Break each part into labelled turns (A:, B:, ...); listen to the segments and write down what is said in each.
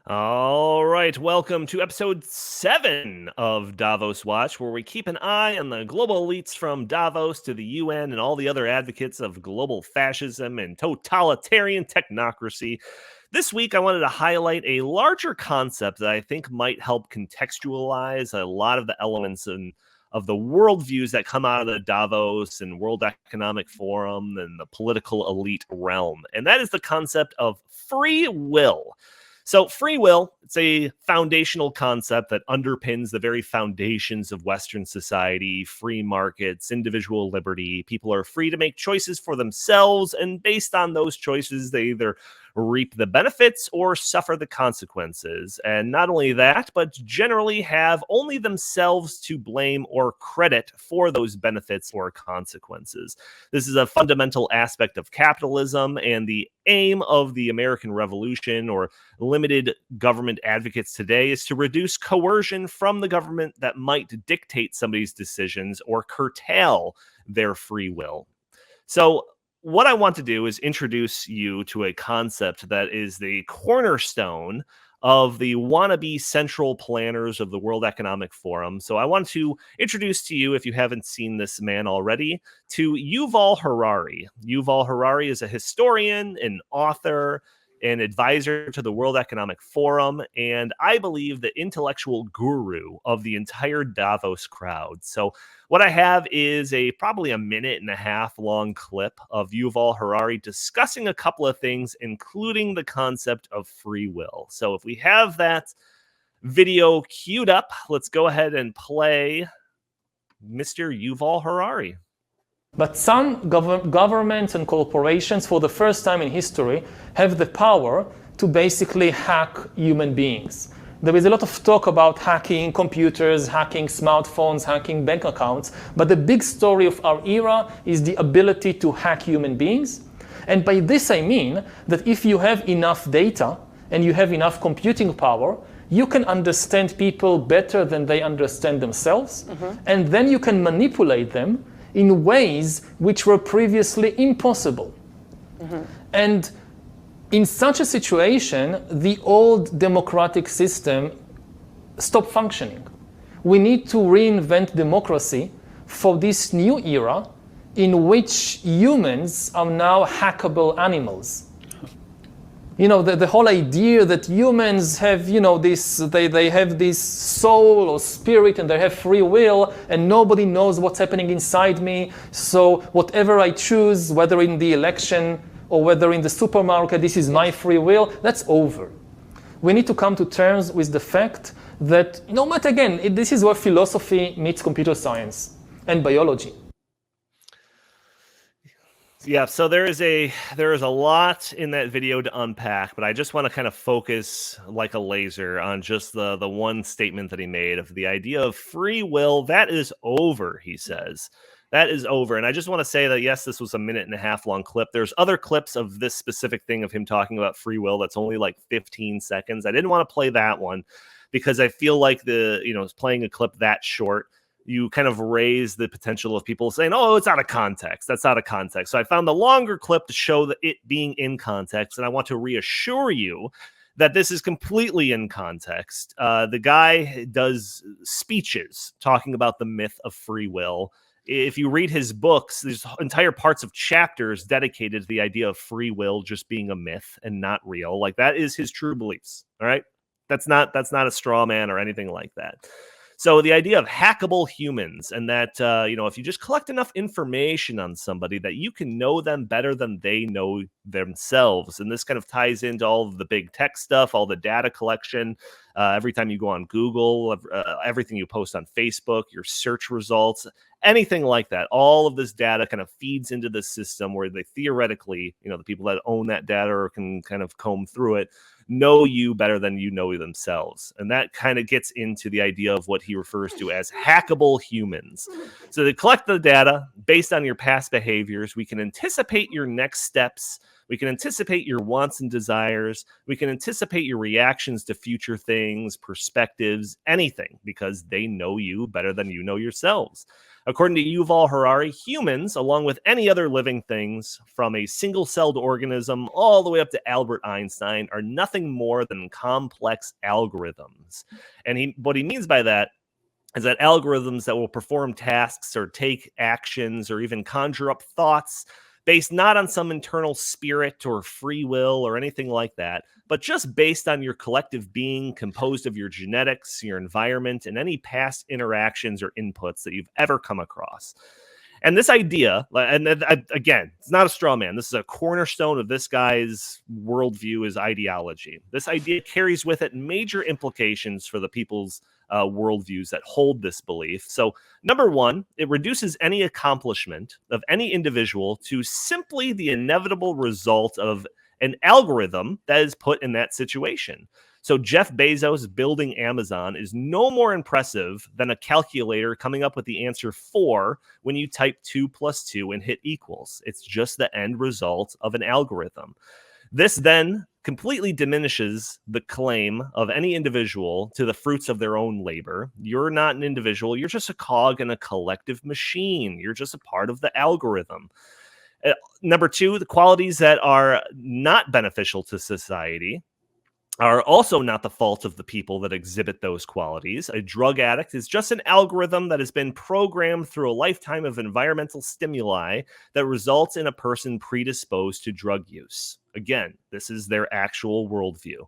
A: All right, welcome to episode 7 of Davos Watch, where we keep an eye on the global elites from Davos to the UN and all the other advocates of global fascism and totalitarian technocracy. This week, I wanted to highlight a larger concept that I think might help contextualize a lot of the elements of the worldviews that come out of the Davos and World Economic Forum and the political elite realm. And that is the concept of free will. So free will, it's a foundational concept that underpins the very foundations of Western society, free markets, individual liberty. People are free to make choices for themselves, and based on those choices, they either reap the benefits or suffer the consequences. And not only that, but generally have only themselves to blame or credit for those benefits or consequences. This is a fundamental aspect of capitalism, and the aim of the American Revolution or limited government advocates today is to reduce coercion from the government that might dictate somebody's decisions or curtail their free will. So what I want to do is introduce you to a concept that is the cornerstone of the wannabe central planners of the World Economic Forum. So I want to introduce to you, if you haven't seen this man already, to Yuval Harari. Yuval Harari is a historian, an author, an advisor to the World Economic Forum, and I believe the intellectual guru of the entire Davos crowd. So what I have is probably a minute and a half long clip of Yuval Harari discussing a couple of things, including the concept of free will. So if we have that video queued up, let's go ahead and play Mr. Yuval Harari.
B: But some governments and corporations, for the first time in history, have the power to basically hack human beings. There is a lot of talk about hacking computers, hacking smartphones, hacking bank accounts, but the big story of our era is the ability to hack human beings. And by this I mean that if you have enough data and you have enough computing power, you can understand people better than they understand themselves, and then you can manipulate them in ways which were previously impossible. And in such a situation, the old democratic system stopped functioning. We need to reinvent democracy for this new era in which humans are now hackable animals. You know, the whole idea that humans have, they have this soul or spirit and they have free will and nobody knows what's happening inside me. So whatever I choose, whether in the election or whether in the supermarket, this is my free will, that's over. We need to come to terms with the fact that, this is where philosophy meets computer science and biology.
A: Yeah, so there is a lot in that video to unpack, but I just want to kind of focus like a laser on just the one statement that he made of the idea of free will. That is over, he says. That is over. And I just want to say that, yes, this was a minute and a half long clip. There's other clips of this specific thing of him talking about free will that's only like 15 seconds. I didn't want to play that one because I feel like playing a clip that short, you kind of raise the potential of people saying, oh, it's out of context. That's out of context. So I found the longer clip to show that it being in context. And I want to reassure you that this is completely in context. The guy does speeches talking about the myth of free will. If you read his books, there's entire parts of chapters dedicated to the idea of free will just being a myth and not real. Like, that is his true beliefs. All right. That's not a straw man or anything like that. So the idea of hackable humans, and that, if you just collect enough information on somebody, that you can know them better than they know themselves. And this kind of ties into all of the big tech stuff, all the data collection. Every time you go on Google, everything you post on Facebook, your search results, anything like that, all of this data kind of feeds into the system where they theoretically, the people that own that data or can kind of comb through it, know you better than you know themselves. And that kind of gets into the idea of what he refers to as hackable humans. So they collect the data based on your past behaviors. We can anticipate your next steps We can anticipate your wants and desires. We can anticipate your reactions to future things, perspectives, anything, because they know you better than you know yourselves. According to Yuval Harari, humans, along with any other living things, from a single-celled organism all the way up to Albert Einstein, are nothing more than complex algorithms. And what he means by that is that algorithms that will perform tasks or take actions or even conjure up thoughts based not on some internal spirit or free will or anything like that, but just based on your collective being composed of your genetics, your environment, and any past interactions or inputs that you've ever come across. And this idea, and again, it's not a straw man. This is a cornerstone of this guy's worldview, his ideology. This idea carries with it major implications for the people's worldviews that hold this belief. So, number one, it reduces any accomplishment of any individual to simply the inevitable result of an algorithm that is put in that situation. So Jeff Bezos building Amazon is no more impressive than a calculator coming up with the answer 4 when you type 2 + 2 and hit equals. It's just the end result of an algorithm. This then completely diminishes the claim of any individual to the fruits of their own labor. You're not an individual. You're just a cog in a collective machine. You're just a part of the algorithm. Number two, the qualities that are not beneficial to society are also not the fault of the people that exhibit those qualities. A drug addict is just an algorithm that has been programmed through a lifetime of environmental stimuli that results in a person predisposed to drug use. Again, this is their actual worldview.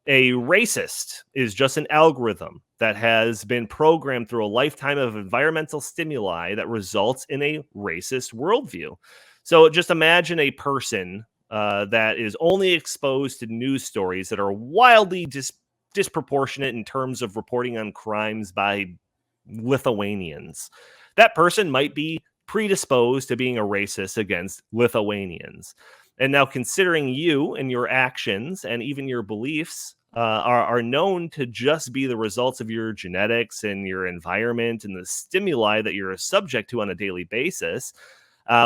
A: A racist is just an algorithm that has been programmed through a lifetime of environmental stimuli that results in a racist worldview. So just imagine a person that is only exposed to news stories that are wildly disproportionate in terms of reporting on crimes by Lithuanians. That person might be predisposed to being a racist against Lithuanians. And now, considering you and your actions and even your beliefs are known to just be the results of your genetics and your environment and the stimuli that you're subject to on a daily basis,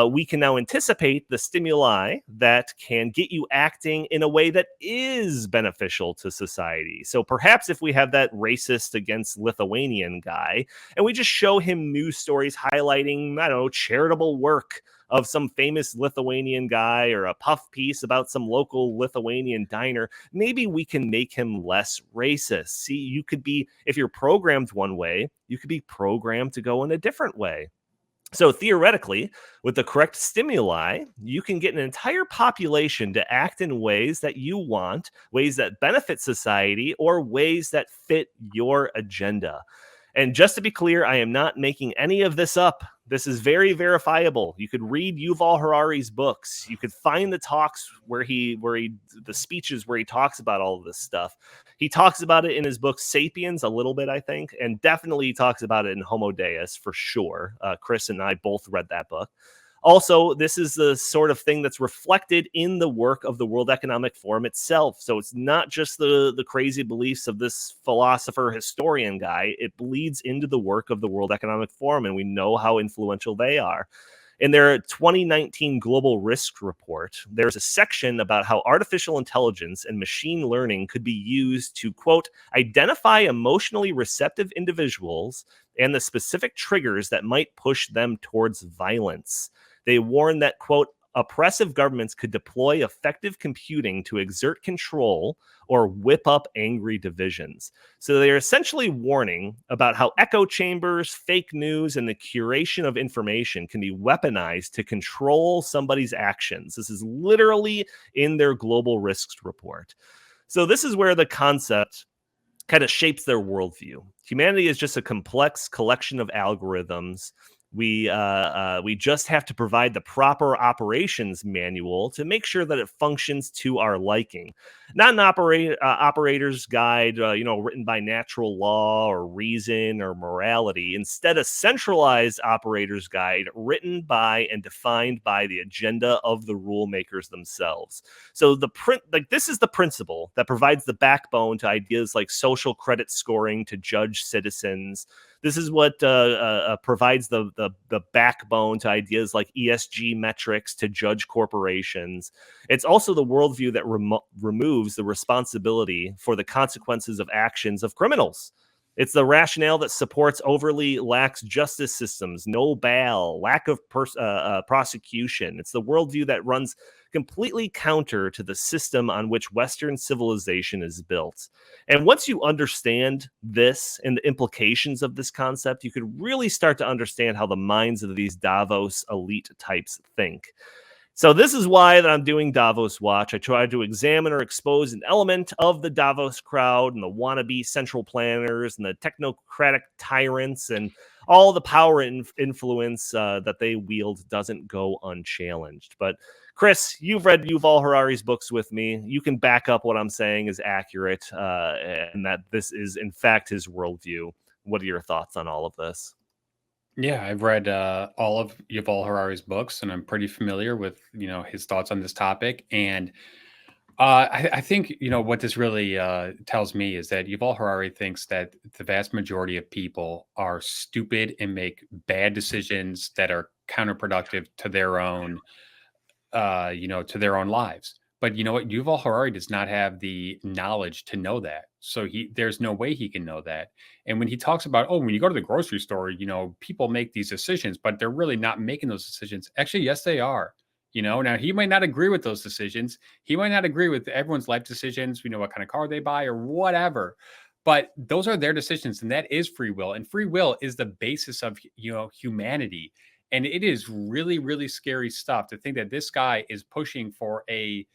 A: we can now anticipate the stimuli that can get you acting in a way that is beneficial to society. So perhaps if we have that racist against Lithuanian guy and we just show him news stories highlighting, I don't know, charitable work of some famous Lithuanian guy or a puff piece about some local Lithuanian diner, maybe we can make him less racist. See, you could be, if you're programmed one way, you could be programmed to go in a different way. So theoretically, with the correct stimuli, you can get an entire population to act in ways that you want, ways that benefit society, or ways that fit your agenda. And just to be clear, I am not making any of this up. This is very verifiable. You could read Yuval Harari's books. You could find the talks the speeches where he talks about all of this stuff. He talks about it in his book Sapiens a little bit, I think, and definitely he talks about it in Homo Deus for sure. Chris and I both read that book. Also, this is the sort of thing that's reflected in the work of the World Economic Forum itself. So it's not just the crazy beliefs of this philosopher historian guy. It bleeds into the work of the World Economic Forum, and we know how influential they are. In their 2019 Global Risk Report, there's a section about how artificial intelligence and machine learning could be used to, quote, identify emotionally receptive individuals and the specific triggers that might push them towards violence. They warn that, quote, oppressive governments could deploy effective computing to exert control or whip up angry divisions. So they're essentially warning about how echo chambers, fake news, and the curation of information can be weaponized to control somebody's actions. This is literally in their global risks report. So this is where the concept kind of shapes their worldview. Humanity is just a complex collection of algorithms. We just have to provide the proper operations manual to make sure that it functions to our liking. Not an operator's guide, written by natural law or reason or morality. Instead, a centralized operator's guide written by and defined by the agenda of the rule makers themselves. So this is the principle that provides the backbone to ideas like social credit scoring to judge citizens, This is what provides the backbone to ideas like ESG metrics to judge corporations. It's also the worldview that removes the responsibility for the consequences of actions of criminals. It's the rationale that supports overly lax justice systems, no bail, lack of prosecution. It's the worldview that runs completely counter to the system on which Western civilization is built. And once you understand this and the implications of this concept, you could really start to understand how the minds of these Davos elite types think. So this is why that I'm doing Davos Watch. I try to examine or expose an element of the Davos crowd and the wannabe central planners and the technocratic tyrants, and all the power and influence that they wield doesn't go unchallenged. But Chris, you've read Yuval Harari's books with me. You can back up what I'm saying is accurate and that this is, in fact, his worldview. What are your thoughts on all of this?
C: Yeah, I've read all of Yuval Harari's books, and I'm pretty familiar with his thoughts on this topic. And I think what this really tells me is that Yuval Harari thinks that the vast majority of people are stupid and make bad decisions that are counterproductive to their own, to their own lives. But you know what? Yuval Harari does not have the knowledge to know that. So there's no way he can know that. And when he talks about, oh, when you go to the grocery store, people make these decisions, but they're really not making those decisions. Actually, yes, they are. Now he might not agree with those decisions. He might not agree with everyone's life decisions, what kind of car they buy or whatever. But those are their decisions, and that is free will. And free will is the basis of, humanity. And it is really, really scary stuff to think that this guy is pushing for a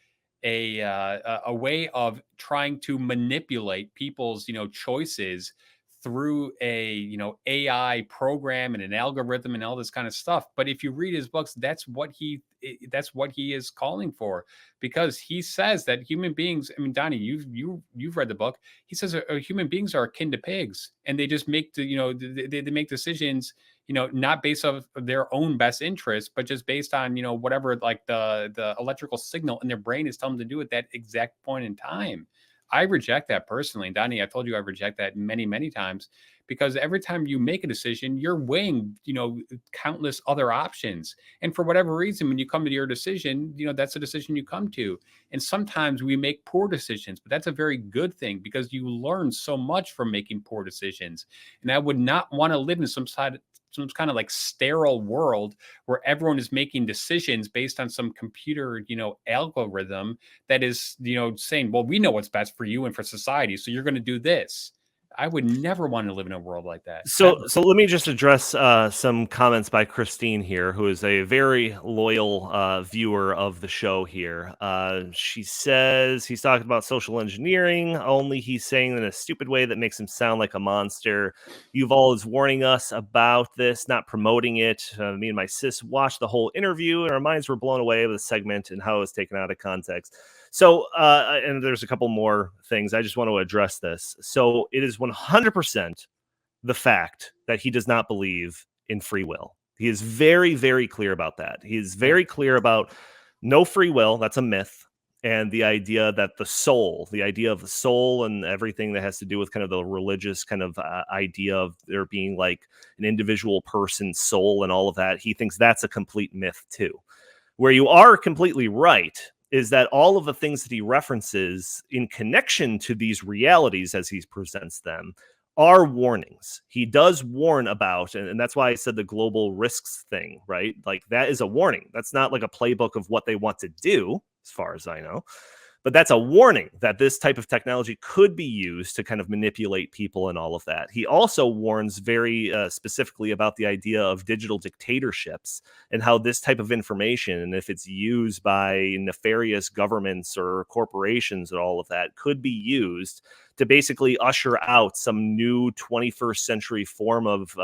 C: way of trying to manipulate people's choices through a AI program and an algorithm and all this kind of stuff. But if you read his books, that's what he is calling for, because he says that human beings, I mean, Donnie, you've read the book. He says human beings are akin to pigs, and they just make they make decisions not based off of their own best interest, but just based on whatever, like the electrical signal in their brain is telling them to do at that exact point in time. I reject that personally. And Donnie, I told you I reject that many, many times, because every time you make a decision, you're weighing, countless other options. And for whatever reason, when you come to your decision, that's a decision you come to. And sometimes we make poor decisions, but that's a very good thing, because you learn so much from making poor decisions. And I would not want to live in some kind of like sterile world where everyone is making decisions based on some computer, algorithm that is, saying, well, we know what's best for you and for society, so you're going to do this. I would never want to live in a world like that.
A: So let me just address some comments by Christine here, who is a very loyal viewer of the show here. She says he's talking about social engineering, only he's saying in a stupid way that makes him sound like a monster. Yuval is warning us about this, not promoting it. Me and my sis watched the whole interview, and our minds were blown away with the segment and how it was taken out of context. So, and there's a couple more things. I just want to address this. So it is 100% the fact that he does not believe in free will. He is very, very clear about that. He is very clear about no free will. That's a myth. And the idea that the idea of the soul and everything that has to do with kind of the religious kind of idea of there being like an individual person's soul and all of that, he thinks that's a complete myth too. Where you are completely right is that all of the things that he references in connection to these realities as he presents them are warnings. He does warn about, and that's why I said the global risks thing, right? Like that is a warning. That's not like a playbook of what they want to do, as far as I know. But that's a warning that this type of technology could be used to kind of manipulate people and all of that. He also warns very specifically about the idea of digital dictatorships and how this type of information, and if it's used by nefarious governments or corporations and all of that, could be used to basically usher out some new 21st century form of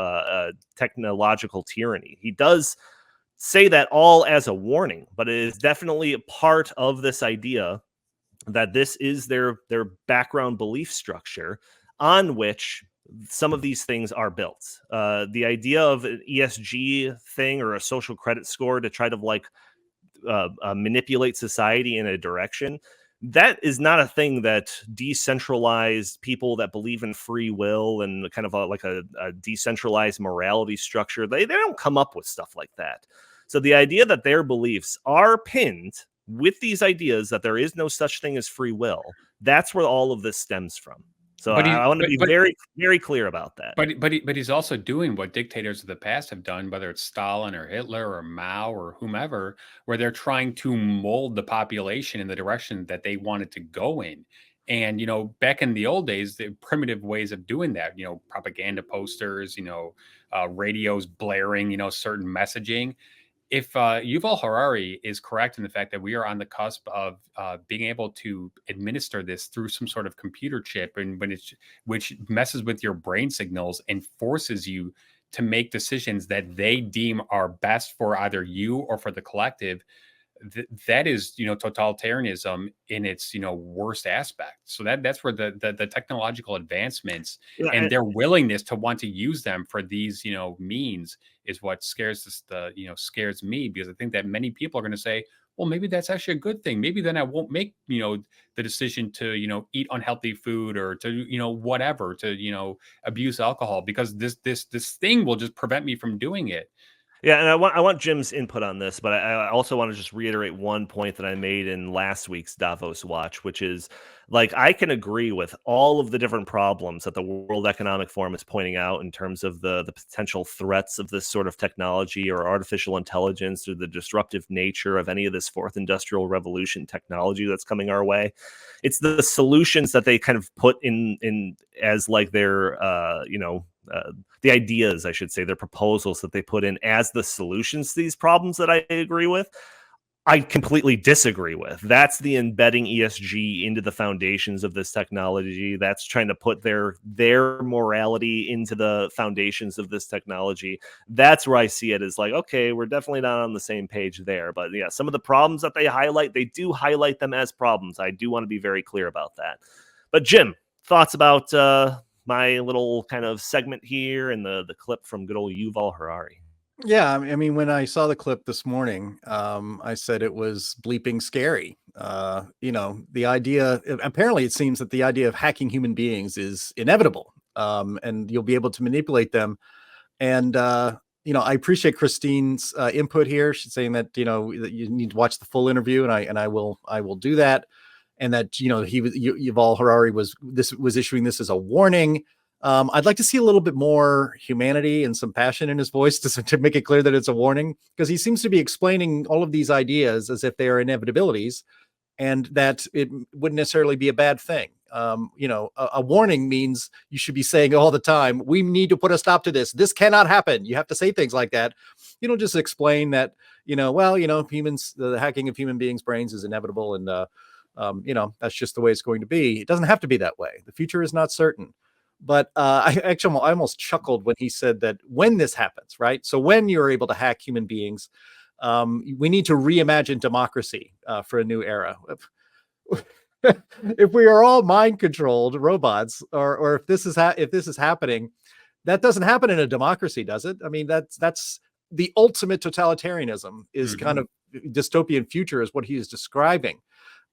A: technological tyranny. He does say that all as a warning, but it is definitely a part of this idea that this is their background belief structure on which some of these things are built. The idea of an ESG thing or a social credit score to try to like manipulate society in a direction, that is not a thing that decentralized people that believe in free will and kind of a decentralized morality structure, they don't come up with stuff like that. So the idea that their beliefs are pinned with these ideas that there is no such thing as free will, that's where all of this stems from. So
C: But
A: I
C: he,
A: want to be very, very clear about that.
C: but he's also doing what dictators of the past have done, whether it's Stalin or Hitler or Mao or whomever, where they're trying to mold the population in the direction that they wanted to go in. And back in the old days, the primitive ways of doing that, propaganda posters, radios blaring, certain messaging. If Yuval Harari is correct in the fact that we are on the cusp of being able to administer this through some sort of computer chip, and which messes with your brain signals and forces you to make decisions that they deem are best for either you or for the collective, that is totalitarianism in its worst aspect. So that's where the technological advancements and their willingness to want to use them for these means is what scares us, scares me, because I think that many people are going to say, well, maybe that's actually a good thing. Maybe then I won't make the decision to eat unhealthy food or to whatever, to abuse alcohol, because this thing will just prevent me from doing it.
A: Yeah, and I want Jim's input on this, but I also want to just reiterate one point that I made in last week's Davos Watch, which is, like, I can agree with all of the different problems that the World Economic Forum is pointing out in terms of the potential threats of this sort of technology or artificial intelligence or the disruptive nature of any of this fourth industrial revolution technology that's coming our way. It's the solutions that they kind of put in as like their the ideas, I should say, their proposals that they put in as the solutions to these problems that I agree with, I completely disagree with. That's the embedding ESG into the foundations of this technology. That's trying to put their morality into the foundations of this technology. That's where I see it as like, okay, we're definitely not on the same page there. But yeah, some of the problems that they highlight, they do highlight them as problems. I do want to be very clear about that. But Jim, thoughts about my little kind of segment here and the clip from good old Yuval Harari?
D: Yeah, I mean, when I saw the clip this morning, I said it was bleeping scary. The idea, apparently it seems that the idea of hacking human beings is inevitable, and you'll be able to manipulate them. And, I appreciate Christine's input here. She's saying that, that you need to watch the full interview, and I will do that. And that, Yuval Harari was issuing this as a warning. I'd like to see a little bit more humanity and some passion in his voice to make it clear that it's a warning, because he seems to be explaining all of these ideas as if they are inevitabilities and that it wouldn't necessarily be a bad thing. A warning means you should be saying all the time, we need to put a stop to this. This cannot happen. You have to say things like that. You don't just explain that, humans, the hacking of human beings' brains is inevitable. And, that's just the way it's going to be. It doesn't have to be that way. The future is not certain. But I almost chuckled when he said that when this happens, right? So when you're able to hack human beings, we need to reimagine democracy for a new era. If we are all mind-controlled robots, or if this is happening, that doesn't happen in a democracy, does it? I mean, that's the ultimate totalitarianism is kind of dystopian future is what he is describing.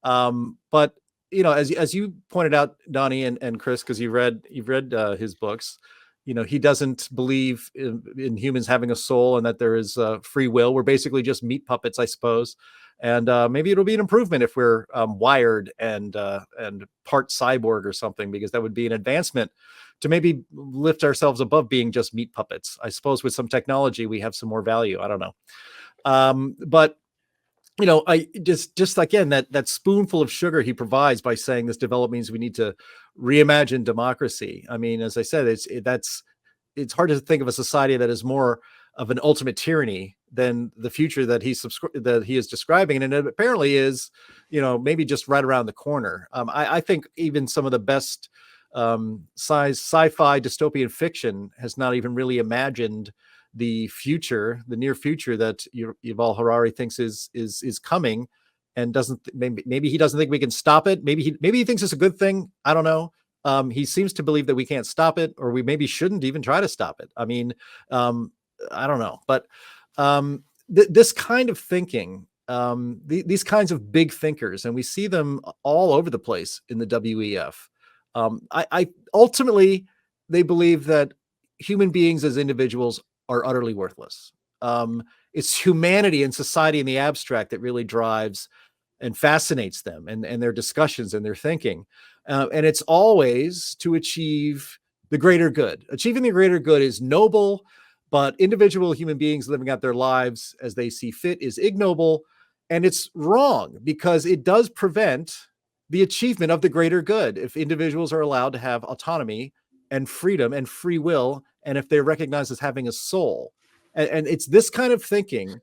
D: But as you pointed out, Donnie and Chris, because you've read his books, he doesn't believe in humans having a soul and that there is free will. We're basically just meat puppets, I suppose. And maybe it'll be an improvement if we're wired and part cyborg or something, because that would be an advancement to maybe lift ourselves above being just meat puppets. I suppose with some technology, we have some more value. I don't know. But I just again, that spoonful of sugar he provides by saying this development means we need to reimagine democracy. I mean, as I said, it's hard to think of a society that is more of an ultimate tyranny than the future that he is describing, and it apparently is, maybe just right around the corner. I think even some of the best sci-fi dystopian fiction has not even really imagined the near future that Yuval Harari thinks is coming, and maybe he doesn't think we can stop it. Maybe he thinks it's a good thing. I don't know. He seems to believe that we can't stop it, or we maybe shouldn't even try to stop it. I mean, I don't know, but this kind of thinking these kinds of big thinkers, and we see them all over the place in the WEF. I ultimately, they believe that human beings as individuals are utterly worthless. It's humanity and society in the abstract that really drives and fascinates them, and their discussions and their thinking. And it's always to achieve the greater good. Achieving the greater good is noble, but individual human beings living out their lives as they see fit is ignoble. And it's wrong because it does prevent the achievement of the greater good if individuals are allowed to have autonomy and freedom and free will, and if they're recognized as having a soul. And it's this kind of thinking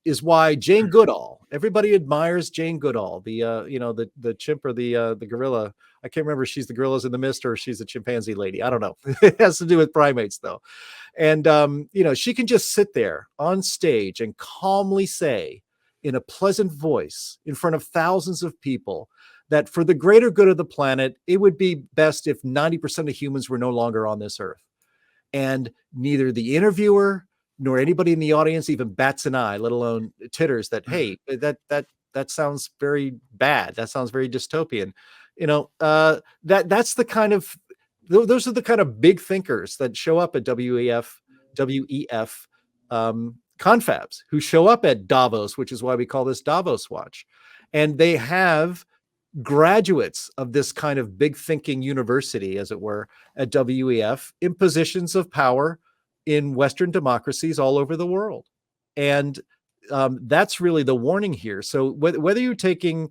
D: is why Jane Goodall, everybody admires Jane Goodall, the chimp or the gorilla. I can't remember if she's the gorillas in the mist or she's a chimpanzee lady. I don't know. It has to do with primates though. And, she can just sit there on stage and calmly say in a pleasant voice in front of thousands of people that for the greater good of the planet, it would be best if 90% of humans were no longer on this earth. And neither the interviewer nor anybody in the audience even bats an eye, let alone titters that, hey, that sounds very bad. That sounds very dystopian. That's the kind of, those are the kind of big thinkers that show up at WEF confabs, who show up at Davos, which is why we call this Davos Watch. And they have graduates of this kind of big thinking university, as it were, at WEF in positions of power in Western democracies all over the world. And that's really the warning here. So whether you're taking,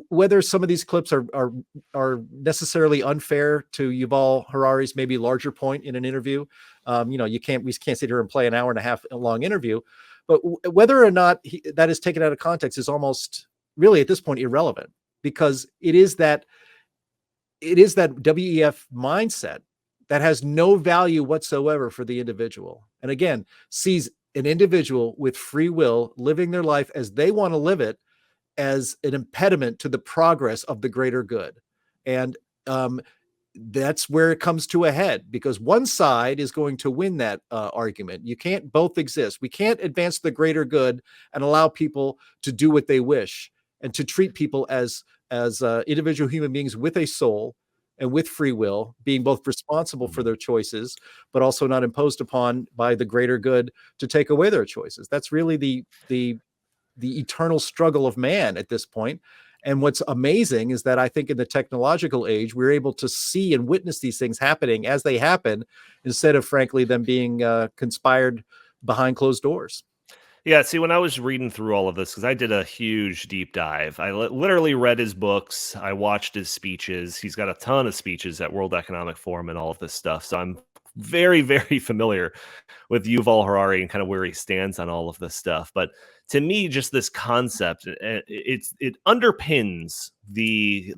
D: whether some of these clips are necessarily unfair to Yuval Harari's maybe larger point in an interview, we can't sit here and play an hour and a half long interview, but whether or not that is taken out of context is almost really at this point irrelevant, because it is that WEF mindset that has no value whatsoever for the individual. And again, sees an individual with free will living their life as they want to live it as an impediment to the progress of the greater good. And that's where it comes to a head, because one side is going to win that argument. You can't both exist. We can't advance the greater good and allow people to do what they wish and to treat people as individual human beings with a soul and with free will, being both responsible for their choices, but also not imposed upon by the greater good to take away their choices. That's really the eternal struggle of man at this point. And what's amazing is that I think in the technological age, we're able to see and witness these things happening as they happen, instead of, frankly, them being conspired behind closed doors.
A: Yeah, see, when I was reading through all of this, because I did a huge deep dive, I literally read his books, I watched his speeches. He's got a ton of speeches at World Economic Forum and all of this stuff. So I'm very, very familiar with Yuval Harari and kind of where he stands on all of this stuff. But to me, just this concept, it underpins the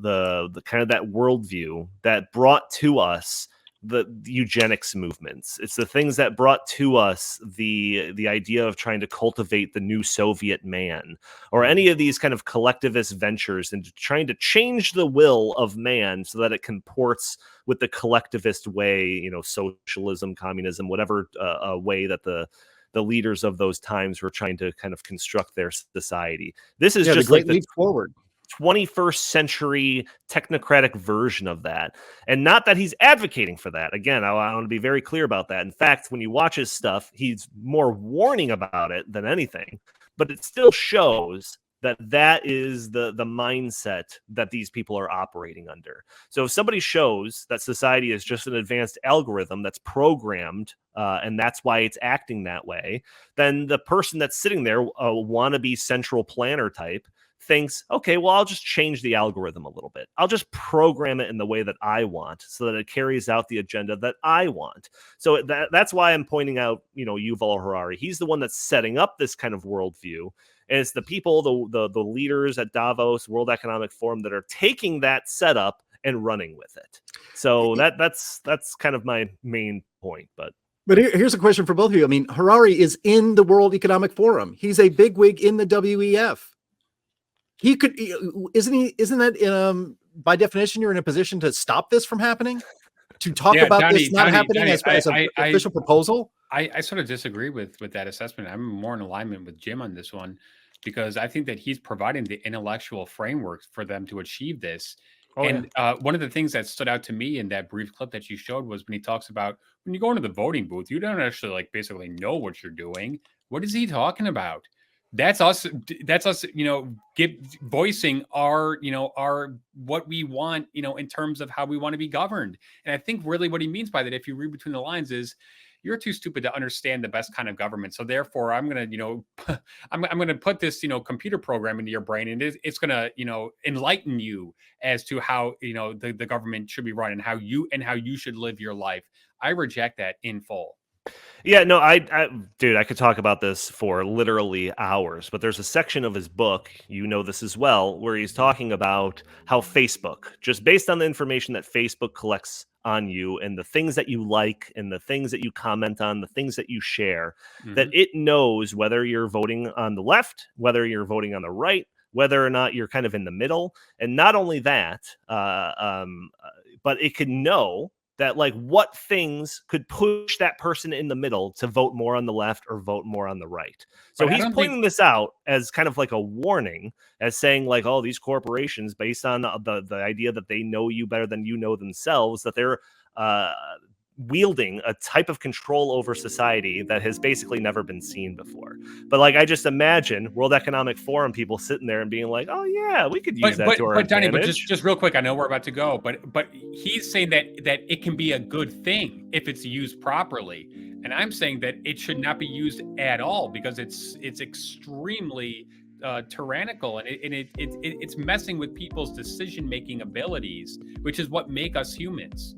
A: kind of that worldview that brought to us the eugenics movements. It's the things that brought to us the idea of trying to cultivate the new Soviet man, or any of these kind of collectivist ventures into trying to change the will of man so that it comports with the collectivist way, socialism, communism, whatever way that the leaders of those times were trying to kind of construct their society. This is just like the
D: leap forward
A: 21st century technocratic version of that. And not that he's advocating for that. Again, I want to be very clear about that. In fact, when you watch his stuff, he's more warning about it than anything, but it still shows that is the mindset that these people are operating under. So if somebody shows that society is just an advanced algorithm that's programmed, and that's why it's acting that way, then the person that's sitting there, a wannabe central planner type, thinks, okay, well, I'll just change the algorithm a little bit. I'll just program it in the way that I want so that it carries out the agenda that I want. So that's why I'm pointing out, Yuval Harari. He's the one that's setting up this kind of worldview. And it's the people, the leaders at Davos, World Economic Forum, that are taking that setup and running with it. So that's kind of my main point. But
D: here's a question for both of you. I mean, Harari is in the World Economic Forum. He's a bigwig in the WEF. He could, isn't that by definition, you're in a position to stop this from happening, to talk about this not happening as an official proposal?
C: I sort of disagree with that assessment. I'm more in alignment with Jim on this one. because I think that he's providing the intellectual framework for them to achieve this.
B: Oh, yeah.
C: And one of the things that stood out to me in that brief clip that you showed was when he talks about when you go into the voting booth, you don't actually like basically know what you're doing. What is he talking about? That's us. That's us. Voicing our what we want. In terms of how we want to be governed. And I think really what he means by that, if you read between the lines, is you're too stupid to understand the best kind of government. So therefore, I'm gonna I'm gonna put this computer program into your brain, and it's gonna enlighten you as to how the government should be run and how you should live your life. I reject that in full.
A: Yeah, no, dude, I could talk about this for literally hours, but there's a section of his book, you know this as well, where he's talking about how Facebook, just based on the information that Facebook collects on you and the things that you like and the things that you comment on, the things that you share, that it knows whether you're voting on the left, whether you're voting on the right, whether or not you're kind of in the middle. And not only that, but it can know that like what things could push that person in the middle to vote more on the left or vote more on the right. So he's pointing this out as kind of like a warning, as saying like, oh, these corporations, based on the idea that they know you better than you know themselves, that they're wielding a type of control over society that has basically never been seen before. But like, I just imagine World Economic Forum people sitting there and being like, oh yeah, we could use that to our advantage.
C: But just real quick, I know we're about to go, but he's saying that it can be a good thing if it's used properly. And I'm saying that it should not be used at all because it's extremely tyrannical, and it's messing with people's decision-making abilities, which is what make us humans.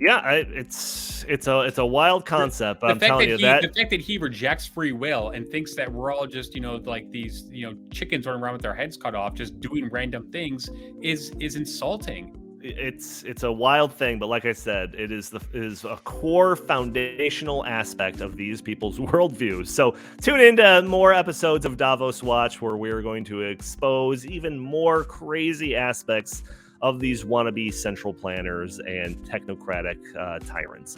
A: Yeah, it's a wild concept. But I'm telling you that
C: the fact that he rejects free will and thinks that we're all just like these chickens running around with their heads cut off, just doing random things, is insulting.
A: It's a wild thing, but like I said, it is a core foundational aspect of these people's worldviews. So tune into more episodes of Davos Watch, where we're going to expose even more crazy aspects of these wannabe central planners and technocratic tyrants.